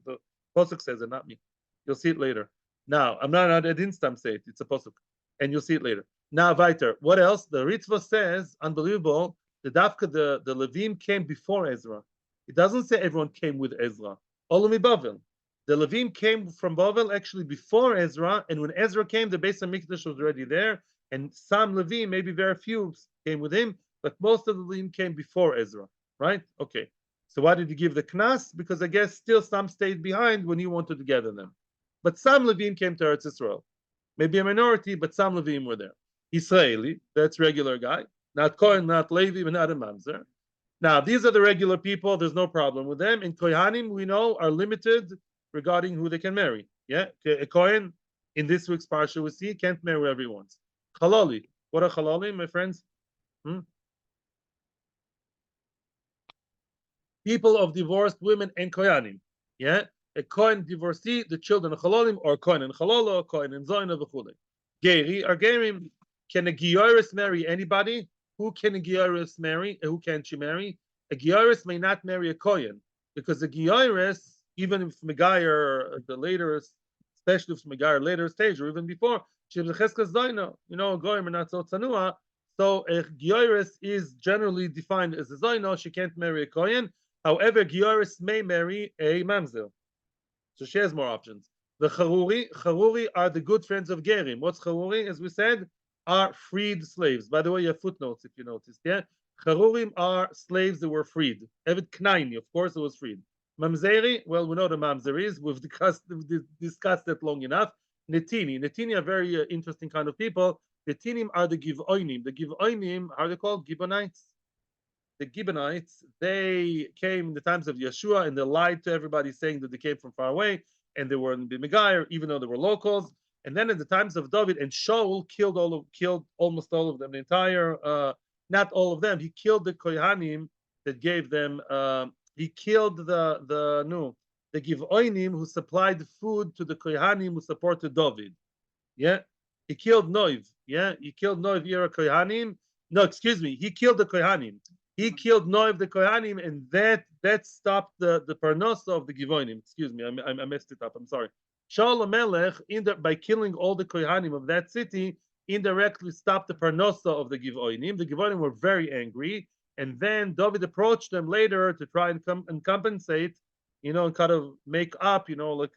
Pasuk says it, not me. You'll see it later. Now, I didn't say it. It's a Pasuk. And you'll see it later. Now, weiter. What else? The Ritva says, unbelievable, the Levim came before Ezra. It doesn't say everyone came with Ezra. Olami Bavel. The Levim came from Bavel actually before Ezra, and when Ezra came, the Beis Hamikdash was already there, and some Levim, maybe very few, came with him, but most of the Levim came before Ezra, right? Okay. So why did he give the knas? Because I guess still some stayed behind when he wanted to gather them. But some Levim came to Eretz Yisrael. Maybe a minority, but some Levim were there. Israeli, that's regular guy. Not Kohen, not Levi, but not a mamzer. Now, these are the regular people. There's no problem with them. And Kohanim, we know, are limited regarding who they can marry. Yeah, a Kohen in this week's parsha we see can't marry whoever he wants. Halali. What are halali, my friends? People of divorced women and Kohanim. Yeah, a Kohen divorcee, the children of halalim, or Kohen and halala, Kohen and zoyna, v'chulei. Geri or gerim. Can a gioris marry anybody? Who can a gioris marry? And who can't she marry? A gioris may not marry a Kohen because a gioris, even if Megayer, the later, especially if Megayer later stage or even before, she was a cheskas zoyna. You know, goyim are not so tzanua. So a gioris is generally defined as a zoyna. She can't marry a Kohen. However, gioris may marry a mamzer. So she has more options. The charuri are the good friends of gerim. What's charuri? As we said, are freed slaves. By the way, you have footnotes if you noticed. Yeah, charurim are slaves that were freed. Eved knaini, of course, it was freed. Mamzeri, well, we know the mamzer is. We've discussed that long enough. Netini are very interesting kind of people. Netinim are the givoinim. The givoinim are they called Gibeonites? The Gibeonites, they came in the times of Yeshua and they lied to everybody saying that they came from far away and they were in Megayer, even though they were locals. And then in the times of David and Shaul killed almost all of them. The entire, not all of them. He killed the Kohanim that gave them. He killed the Givoinim who supplied food to the Kohanim who supported David. Yeah, He killed Noiv. Yeah, he killed Noiv Ira Kohanim. No, excuse me. He killed the Kohanim. He killed Noiv the Kohanim, and that stopped the parnosa of the Givonim. Excuse me, I messed it up. I'm sorry. Shaul HaMelech, by killing all the Kohanim of that city, indirectly stopped the parnosa of the Givonim. The Givonim were very angry, and then David approached them later to try and compensate, and kind of make up, like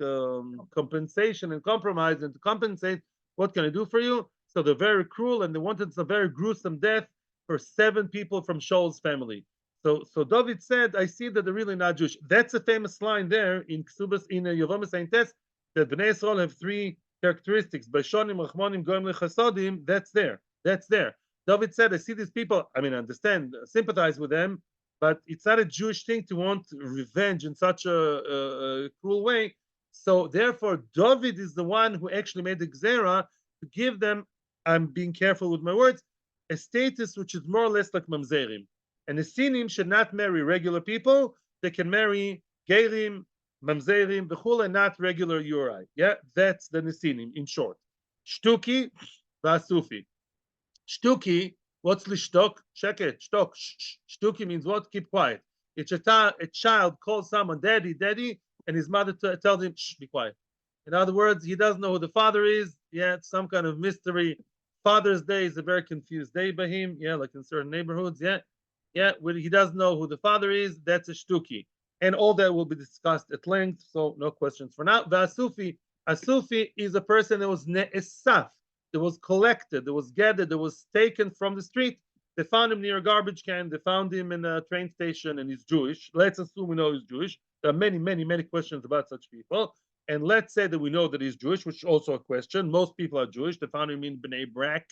compensation and compromise, and to compensate. What can I do for you? So they're very cruel, and they wanted a very gruesome death for 7 people from Shaul's family. So David said, I see that they're really not Jewish. That's a famous line there in Ksubas, in Yomi Saintes, that Bnei Israel have 3 characteristics. Beishonim, Rachmonim, Goyim Lechasodim, that's there. That's there. David said, I see these people, I understand, sympathize with them, but it's not a Jewish thing to want revenge in such a cruel way. So therefore, David is the one who actually made the Gzera to give them, I'm being careful with my words, a status which is more or less like mamzerim. And the Sinim should not marry regular people. They can marry Gerim, mamzerim, b'chul, and not regular Uri. Yeah, that's the Nesinim in short. Shtuki, v'asufi. Shtuki, what's lishtok? Sheket, shtok. Shtuki means what? Keep quiet. It's a child calls someone daddy, daddy, and his mother tells him, shh, be quiet. In other words, he doesn't know who the father is. Yeah, it's some kind of mystery. Father's Day is a very confused day by him. Yeah, like in certain neighborhoods. Yeah, when he doesn't know who the father is, that's a shtuki. And all that will be discussed at length, so no questions for now. V'asufi, a sufi is a person that was ne'esaf, that was collected, that was gathered, that was taken from the street. They found him near a garbage can. They found him in a train station, and he's Jewish. Let's assume we know he's Jewish. There are many, many, many questions about such people. And let's say that we know that he's Jewish, which is also a question. Most people are Jewish. They found him in Bnei Brak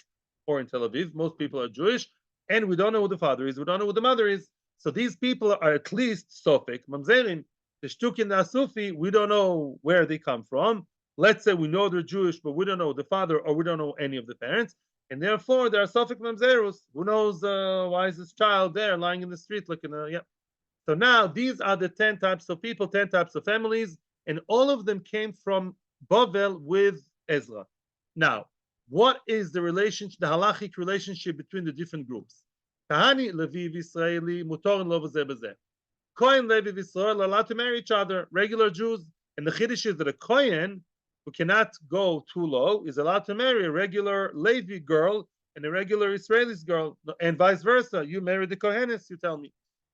or in Tel Aviv. Most people are Jewish. And we don't know who the father is. We don't know who the mother is. So these people are at least Sofik, Mamzerim. The Shtukin, the Asufi, we don't know where they come from. Let's say we know they're Jewish, but we don't know the father, or we don't know any of the parents. And therefore, there are Sofik Mamzerus. Who knows why is this child there lying in the street looking, yeah. So now these are the 10 types of people, 10 types of families, and all of them came from Bavel with Ezra. Now, what is the relationship, the halachic relationship between the different groups? Kahani, Levi, Israeli, Mutor, and Lovazeh Bezeh. Kohen, Levi, Israel are allowed to marry each other, regular Jews. And the Chiddush is that a Kohen who cannot go too low is allowed to marry a regular Levi girl and a regular Israelis girl, and vice versa. You marry the Kohenes, you tell me.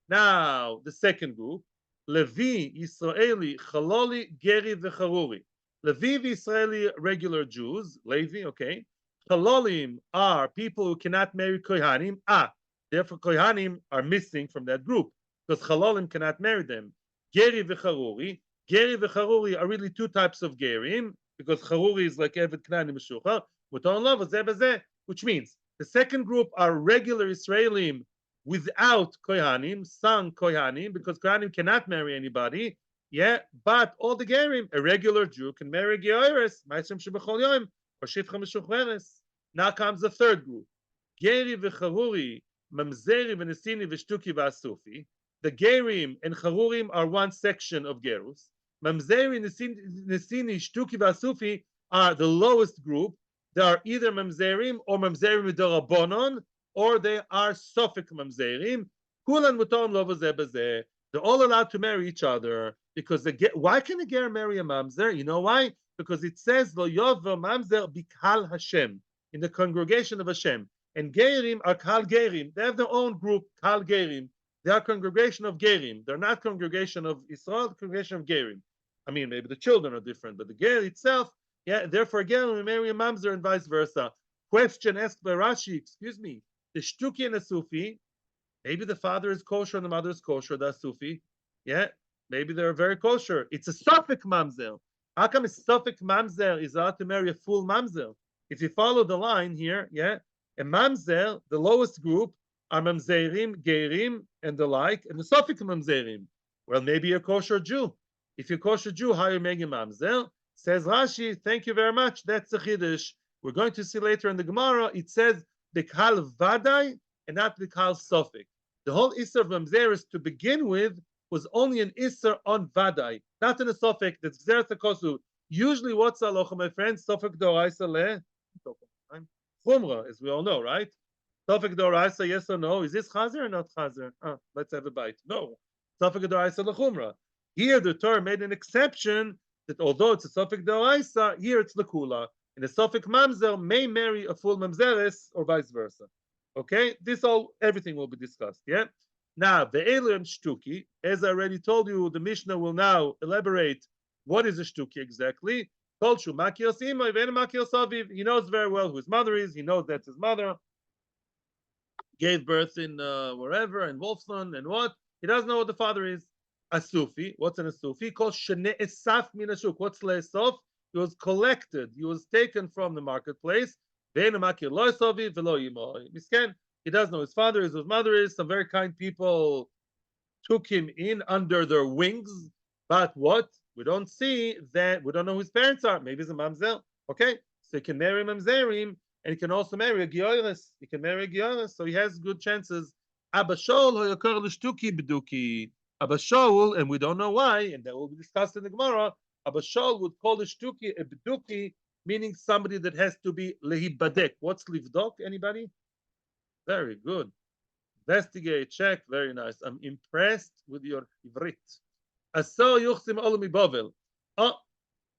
Now, the second group, Levi, Israeli, Chaloli, Geri, Vecharuri. Levi, Israeli, regular Jews, Levi, okay. Chalolim are people who cannot marry Kohanim. Therefore, Kohanim are missing from that group because Chalolim cannot marry them. Geri, Vecharuri. Geri, Vecharuri are really 2 types of Gerim because Charuri is like Evet Knani Meshucha, which means the second group are regular Israelim without Kohanim, son Kohanim, because Kohanim cannot marry anybody. Yeah, but all the Gerim, a regular Jew can marry Geoires, Ma'asem Shebechol Yom, or Shifcha Meshucheres. Now comes the third group. Geri v'Charuri, mamzerim v'Nesini v'Shtuki v'Asufi. The Gerim and Charurim are one section of Gerus. Mamzerim, Nesini, Shtuki v'Asufi are the lowest group. They are either mamzerim or mamzerim v'Dorabonon, or they are Sofik mamzerim. Kulan mutom lovazeh bazeh. They're all allowed to marry each other because why can a ger marry a mamzer? You know why? Because it says lo yovo mamzer bikal Hashem, in the congregation of Hashem. And gerim are kal gerim. They have their own group, kal gerim. They are congregation of gerim. They're not congregation of Israel, congregation of gerim. Maybe the children are different, but the ger itself, yeah. Therefore, again, we marry a mamzer and vice versa. Question asked by Rashi. Excuse me. The shtuki and the sufi, maybe the father is kosher and the mother is kosher, that's sufi. Yeah, maybe they're very kosher. It's a Suffolk mamzer. How come a Suffolk mamzer is allowed to marry a full mamzer? If you follow the line here, yeah, a mamzer, the lowest group, are mamzerim, gerim, and the like, and the Suffolk mamzerim. Well, maybe you're a kosher Jew. If you're a kosher Jew, how you make a mamzer? Says Rashi, thank you very much. That's the Chiddush. We're going to see later in the Gemara, it says, Bikal Vadai and not Bikal Sofik. The whole Isser of Mamzeris to begin with was only an Isser on Vadai, not in a Sofik. That's Gzeret HaKosu. Usually, what's Aloha, my friends? Sofik Doraisa Le? Chumrah, as we all know, right? Safek Doraisa, yes or no? Is this Chazer or not Chazer? Let's have a bite. No. Safek Doraisa Lechumrah. Here the Torah made an exception that although it's a Safek Doraisa, here it's Lekula. And a Safek Mamzer may marry a full Mamzeres or vice versa. Okay? Everything will be discussed, yeah? Now, the alien Shtuki, as I already told you, the Mishnah will now elaborate what is a Shtuki exactly. He knows very well who his mother is. He knows that's his mother. Gave birth in wherever, in Wolfson, and what? He doesn't know what the father is. A Sufi. What's an Sufi? Called Shne'esaf min hashuk. What's Le'esof? He was collected. He was taken from the marketplace. He doesn't know his father is, his mother is. Some very kind people took him in under their wings. But what? We don't see that. We don't know who his parents are. Maybe he's a mamzer. Okay? So he can marry mamzerim. And he can also marry a Gioris. He can marry a Gioris, so he has good chances. Abba Shaul, and we don't know why, and that will be discussed in the Gemara. Abba Shaul would call the Shtuki a B'duki, meaning somebody that has to be lehibadek. What's livdok? Anybody? Very good. Investigate, check. Very nice. I'm impressed with your Ivrit. Aso yuchsim olumi bovel. Oh,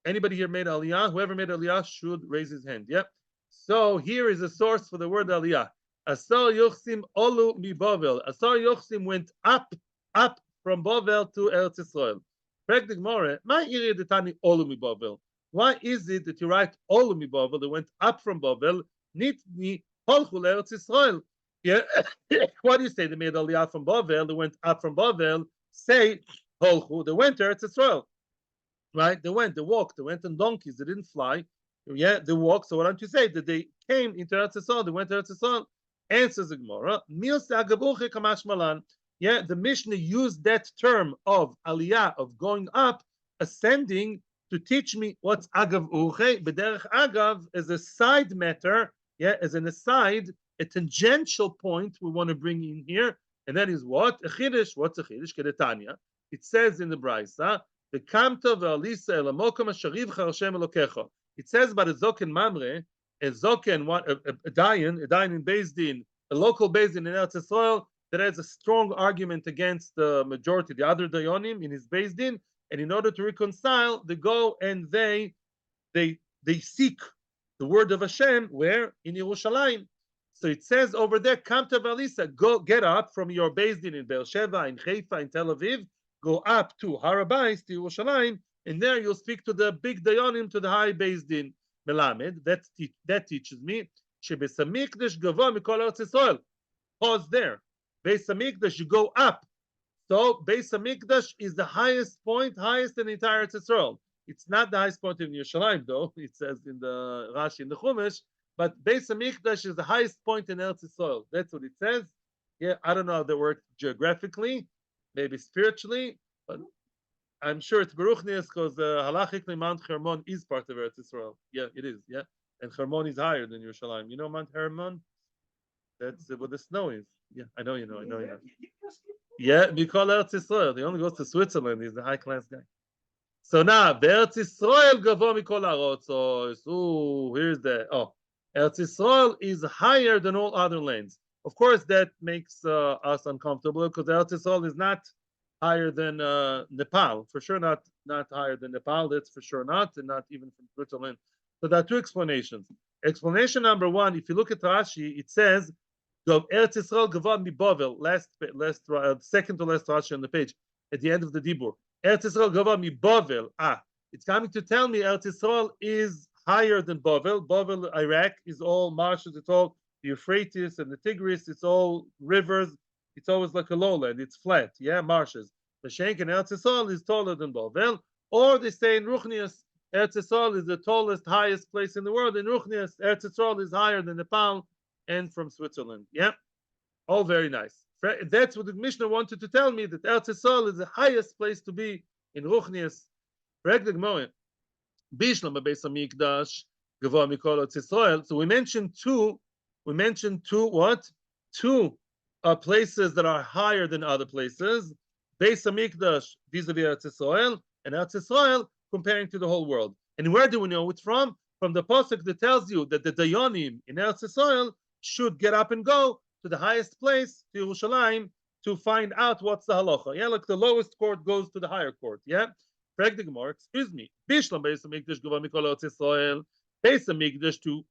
anybody here made Aliyah? Whoever made Aliyah should raise his hand. Yep. So here is a source for the word Aliyah. Asar Yochsim Olu mi Bavel. Asar Yochsim went up from Bavel to Eretz Yisrael. Why is it that you write Olu mi Bavel? They went up from Bavel. Nitni Holchu Eretz Yisrael. Yeah. What do you say? They made Aliyah from Bavel. They went up from Bavel. Say Holchu. They went to Eretz Yisrael. Right? They walked, they went on donkeys, they didn't fly. Yeah, they walked. So why don't you say that they came into Eretz Yisrael, they went to Eretz Yisrael? Answers the Gemara. Yeah, the Mishnah used that term of aliyah, of going up, ascending, to teach me what's agav uche. B'derech agav as a side matter, yeah, as an aside, a tangential point we want to bring in here, and that is what? A chiddush. What's a chiddush? Kedetanya. It says in the Brisa, the kamta ve'alisa elamokom asharivcha Hashem elokecha. It says about a zoken mamre, a zoken, a dayan in BSD, a local BSD in Eretz Yisrael that has a strong argument against the majority, the other dayanim in his BSD, and in order to reconcile, they go and they seek the word of Hashem where in Yerushalayim. So it says over there, Kamta Valisa, go get up from your BSD in Beersheba, in Haifa, in Tel Aviv, go up to Harabais, to Yerushalayim, and there you'll speak to the big dayanim, to the high based in Melamed. That teaches me. Beis Hamikdash gavo mikol Eretz Yisrael. Pause there. Beis Hamikdash, you go up. So Beis Hamikdash is the highest point, highest in the entire Eretz Yisrael. It's not the highest point in Yerushalayim, though. It says in the Rashi in the Chumash. But Beis Hamikdash is the highest point in Eretz Yisrael. That's what it says. Yeah, I don't know how that works geographically, maybe spiritually, but I'm sure it's Baruchnius because halachically Mount Hermon is part of Eretz Yisrael. Yeah, it is. Yeah, and Hermon is higher than Yerushalayim. You know Mount Hermon? That's where the snow is. Yeah, I know you know. Yeah, we call Eretz Yisrael. He only goes to Switzerland. He's the high class guy. So now, Eretz Yisrael gavo mikol ha'arotzos. Ooh, here's the Eretz Yisrael is higher than all other lands. Of course, that makes us uncomfortable because Eretz Yisrael is not higher than Nepal, for sure not higher than Nepal, that's for sure not, and not even from Switzerland. So there are two explanations. Explanation number one, if you look at Rashi, it says, Eretz Yisrael gavad mi Bavel, second to last Rashi on the page, at the end of the Dibur. Eretz Yisrael gavad mi Bavel. It's coming to tell me Eretz Yisrael is higher than Bavel. Bavel, Iraq, is all marshes, it's all the Euphrates and the Tigris, it's all rivers. It's always like a lowland. It's flat, yeah, marshes. The Shenk in Eretz Yisrael is taller than Bavel. Or they say in Ruchnias, Eretz Yisrael is the tallest, highest place in the world. In Ruchnias, Eretz Yisrael is higher than Nepal and from Switzerland. Yeah, all very nice. That's what the Mishnah wanted to tell me, that Eretz Yisrael is the highest place to be in Ruchnias. So we mentioned two what? Two places that are higher than other places. Beis Hamikdash vis-a-vis Eretz Yisrael, and Eretz Yisrael comparing to the whole world. And where do we know it from? from the pasuk that tells you that the Dayanim in Eretz Yisrael should get up and go to the highest place, to Yerushalayim, to find out what's the halacha. Yeah, like the lowest court goes to the higher court. Yeah, correct the Gemara. Excuse me. Bishlam Beis Hamikdash Gava Mikol Eretz Yisrael. Beis Hamikdash to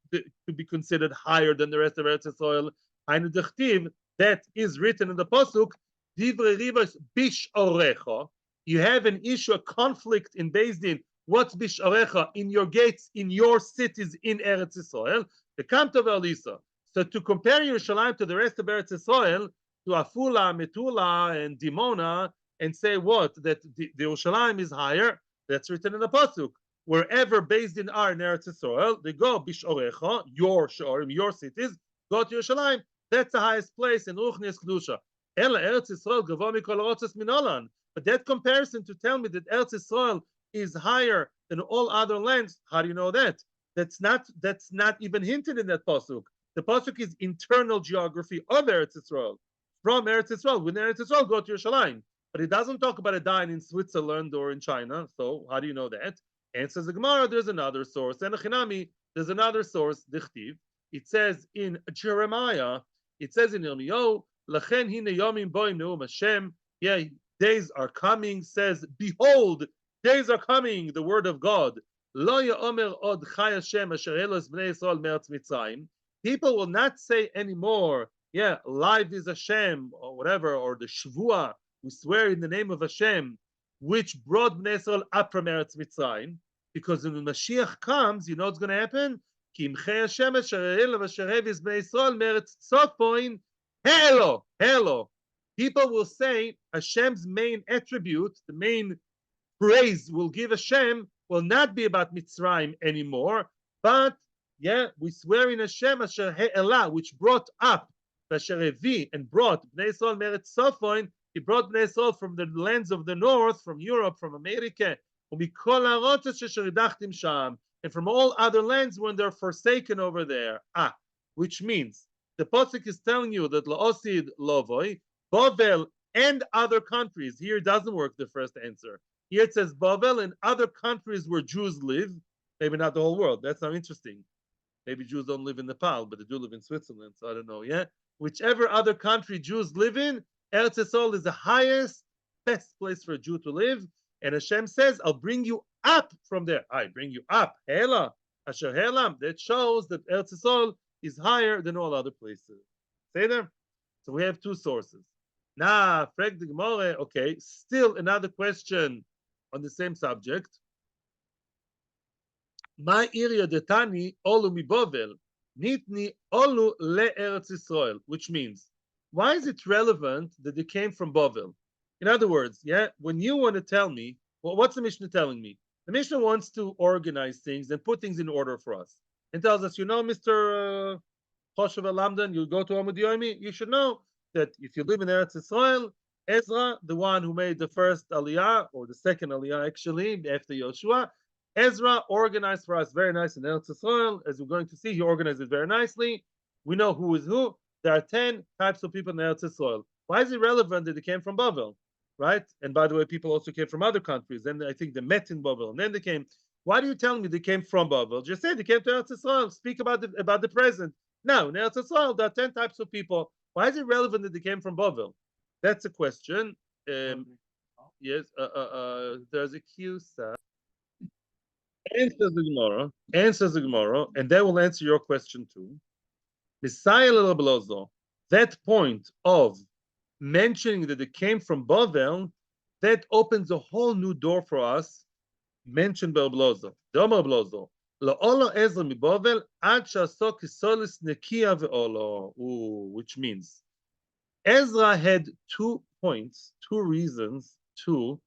be considered higher than the rest of Eretz Yisrael. Hainu dechtiv, that is written in the pasuk. Divrei rivas bish orecha. You have an issue, a conflict in Beis Din. What's bish orecha in your gates, in your cities in Eretz Yisrael? The Kamtov Elisa. So to compare Yerushalayim to the rest of Eretz Yisrael, to Afula, Metula, and Dimona, and say what? That the Yerushalayim is higher. That's written in the pasuk. Wherever Beis Din are in Eretz Yisrael, they go bish orecha, your shorim, your cities, go to Yerushalayim. That's the highest place in Ruchnias Kedusha. Ela Eretz Yisrael gavo mikol rotzes minolan. But that comparison to tell me that Eretz Yisrael is higher than all other lands, how do you know that? That's not even hinted in that pasuk. The pasuk is internal geography of Eretz Yisrael. From Eretz Yisrael, when Eretz Yisrael, go to Yerushalayim. But it doesn't talk about a dine in Switzerland or in China. So how do you know that? Answers the Gemara, there's another source. And Chinami, there's another source, Dichtiv. It says in Jeremiah, it says in Yirmiyahu, Lachen hine yomim boim neum Hashem. Yeah, days are coming, says, behold, days are coming, the word of God. Lo ya'omer od chai Hashem asher elos bnei Yisrael me'eretz Mitzrayim. People will not say anymore, yeah, live is Hashem, or whatever, or the Shvua, we swear in the name of Hashem, which brought Bnei Yisrael up from Eretz Mitzrayim, because when Mashiach comes, you know what's going to happen? Ki imchei Hashem asher elav asher hevis Bnei Yisrael me'eretz Tzofon, hello. People will say Hashem's main attribute, the main praise we'll give Hashem, will not be about Mitzrayim anymore, but yeah, we swear in Hashem asher he'elah, which brought up, asher hevi, and brought Bnei Yisrael me'eretz Tzofon. He brought Bnei Yisrael from the lands of the north, from Europe, from America, and from all other lands when they're forsaken over there. Which means the pasuk is telling you that la'osid lovoi, Bavel and other countries. Here it doesn't work, the first answer. Here it says Bavel and other countries where Jews live. Maybe not the whole world. That's not interesting. Maybe Jews don't live in Nepal, but they do live in Switzerland. So I don't know. Yeah, whichever other country Jews live in, Eretz Yisrael is the highest, best place for a Jew to live. And Hashem says, I'll bring you up from there. I bring you up. Hela, Asher Helam. That shows that Eretz Yisrael is higher than all other places. Say there? So we have two sources. Now, frag the Gemara, okay, still another question on the same subject. Ma iria detani olu mi Bavel, nitni olu le Eretz Yisrael, which means, why is it relevant that they came from Bavel? In other words, yeah, when you want to tell me, well, what's the Mishnah telling me? The Mishnah wants to organize things and put things in order for us. And tells us, you know, Mr. Choshev Lamdan, you go to Amud Yomi, you should know that if you live in Eretz Yisrael, Ezra, the one who made the first Aliyah, or the second Aliyah actually, after Yoshua, Ezra organized for us very nice in Eretz Yisrael. As we're going to see, he organized it very nicely. We know who is who. There are 10 types of people in Eretz Yisrael. Why is it relevant that they came from Bavel, right? And by the way, people also came from other countries. Then I think they met in Bavel, and then they came. Why do you tell me they came from Bavel? Just say they came to Eretz Yisrael. Speak about the present. Now, in Eretz Yisrael, there are 10 types of people. Why is it relevant that they came from Bavel? That's a question. Yes, there's a Q, sir. Answers the Gemara, and that will answer your question too. That point of mentioning that it came from Bavel, that opens a whole new door for us. Mentioned by Oblozo. Domer Oblozo. La'olo Ezra mi Bavel ad sha'asok isolis nekia ve'olo. Which means Ezra had 2 points, 2 reasons to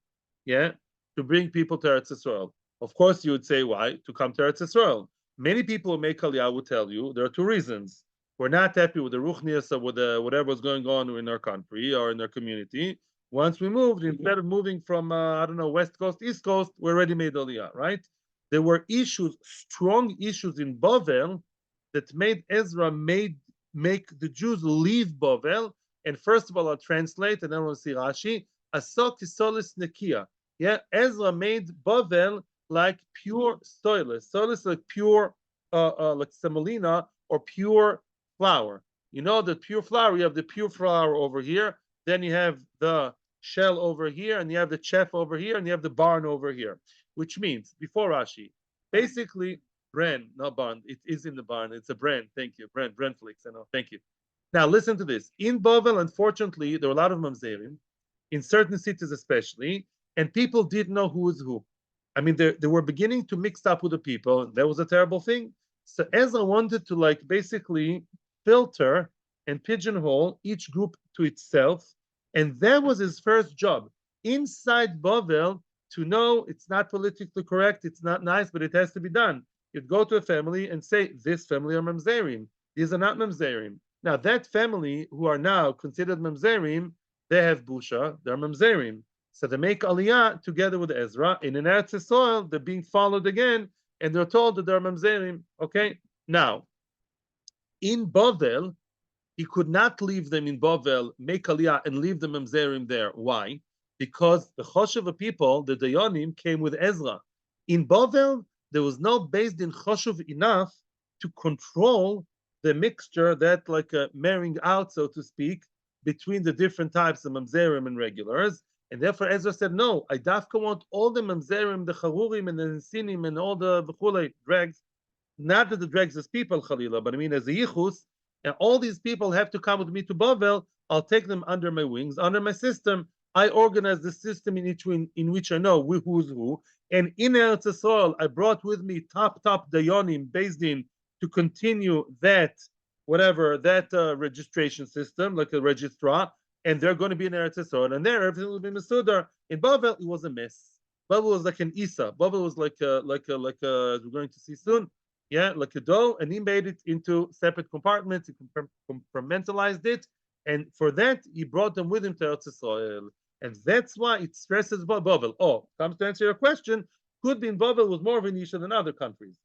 bring people to Eretz Yisrael. Of course, you would say, why? To come to Eretz Yisrael. Many people who make Aliyah would tell you there are 2 reasons. We're not happy with the Ruchnias or with whatever was going on in our country or in our community. Once we moved, instead of moving from, West Coast, East Coast, we already made Aliyah, right? There were issues, strong issues in Bavel that made Ezra make the Jews leave Bavel. And first of all, I'll translate, and then we'll see Rashi. Asok isolis nekia. Yeah, Ezra made Bavel like pure soil. Soil is like pure, like semolina or pure flour. You know that pure flour, you have the pure flour over here, then you have the shell over here, and you have the chef over here, and you have the barn over here, which means, before Rashi, basically, bran, not barn, it is in the barn, it's a brand, thank you, brand flakes, I know, thank you. Now, listen to this. In Bavel, unfortunately, there were a lot of mamzerim, in certain cities especially, and people didn't know who was who. I mean, they were beginning to mix up with the people. That was a terrible thing. So Ezra wanted to like basically filter and pigeonhole each group to itself. And that was his first job inside Bavel to know it's not politically correct, it's not nice, but it has to be done. You'd go to a family and say, this family are mamzerim. These are not mamzerim. Now, that family who are now considered mamzerim, they have busha, they're mamzerim. So they make aliyah together with Ezra. In an Eretz soil, they're being followed again, and they're told that they're mamzerim. Okay? Now, in Bavel, he could not leave them in Bavel, make aliyah, and leave the mamzerim there. Why? Because the Choshev people, the Dayanim, came with Ezra. In Bavel, there was no based in Choshev enough to control the mixture that, like marrying out, so to speak, between the different types of mamzerim and regulars. And therefore Ezra said, no, I dafka want all the mamzerim, the charurim, and the nesinim, and all the v'chulei dregs, not that the dregs as people, Khalila, but I mean as a yichus, and all these people have to come with me to Bavel. I'll take them under my wings, under my system. I organize the system in which I know who's who. And in Eretz Yisrael, I brought with me top dayanim based in to continue that registration system, like a registrar, and they're going to be in Eretz Yisrael, and there everything will be Masudar. In Bavel, it was a mess. Bavel was like an Isa. Bavel was like as we're going to see soon, yeah, like a dough, and he made it into separate compartments. He compartmentalized it, and for that he brought them with him to Eretz Yisrael, and that's why it stresses Bavel. Oh, comes to answer your question. Could be in Bavel was more of an issue than other countries.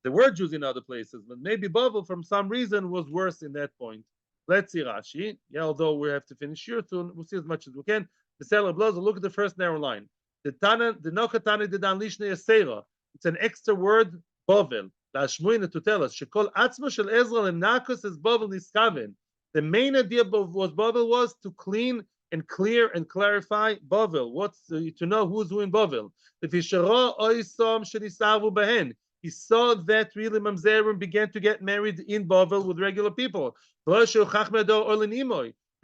There were Jews in other places, but maybe Bavel, from some reason, was worse in that point. Let's see Rashi. Yeah, although we have to finish Shiur soon, we'll see as much as we can. The Seller blows. Look at the first narrow line. The Nokatana did Lishne Ezra. It's an extra word, Bavel. To tell us, Shekol Atzma Shel Ezra and Nakos is Bavel Niskaven. The main idea of what Bavel was to clean and clear and clarify Bavel. What's to know who's who in Bavel. The Fishara Oisom Shenisavu Behen. He saw that really mamzerim began to get married in Bavel with regular people. The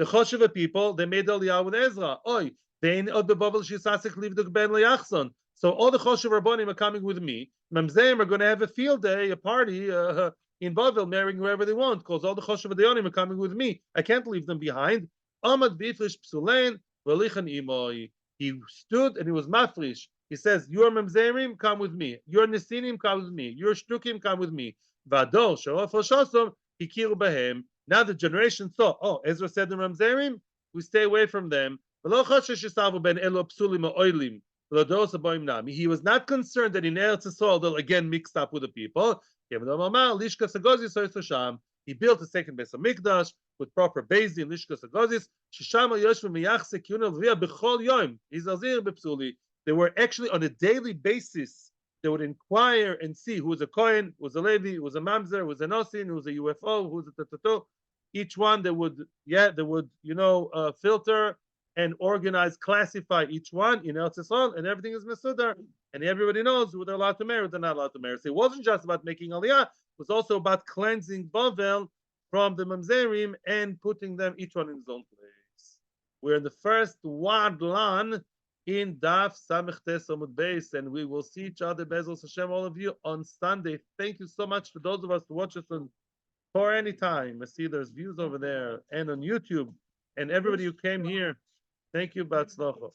Choshev people, they made aliyah with Ezra. Oy, then of the Bavel shisasik leave the ben leyachson. So all the Choshev rabbanim are coming with me. Mamzerim are going to have a field day, a party in Bavel, marrying whoever they want, because all the Choshev dayanim are coming with me. I can't leave them behind. Amud bifrish psulein velichan imoy. He stood and he was mafrish. He says, your mamzerim, come with me. Your nesinim, come with me. Your shtukim, come with me. Vador, sharof hoshosom, hikiru bahem. Now the generation saw, oh, Ezra said the mamzerim, we stay away from them. He was not concerned that in Eretz Yisrael they'll again mixed up with the people. He built a second Beis Hamikdash with proper Beis Din, Lishkas Agozis. They were actually on a daily basis. They would inquire and see who was a Kohen, who was a Levi, who was a mamzer, who was a Nosin, who was a UFO, who was a Tatato. Each one they would, filter and organize, classify each one in Eretz Yisrael, and everything is Mesudar, and everybody knows who they're allowed to marry, who they're not allowed to marry. So it wasn't just about making Aliyah, it was also about cleansing Bavel from the mamzerim and putting them each one in his own place. We're in the first Wadlan in Daf Samech Tes Amud Beis, and we will see each other, Bezos Hashem, all of you, on Sunday. Thank you so much for those of us who watch us for any time. I see there's views over there and on YouTube, and everybody who came here. Thank you, Batzlacha.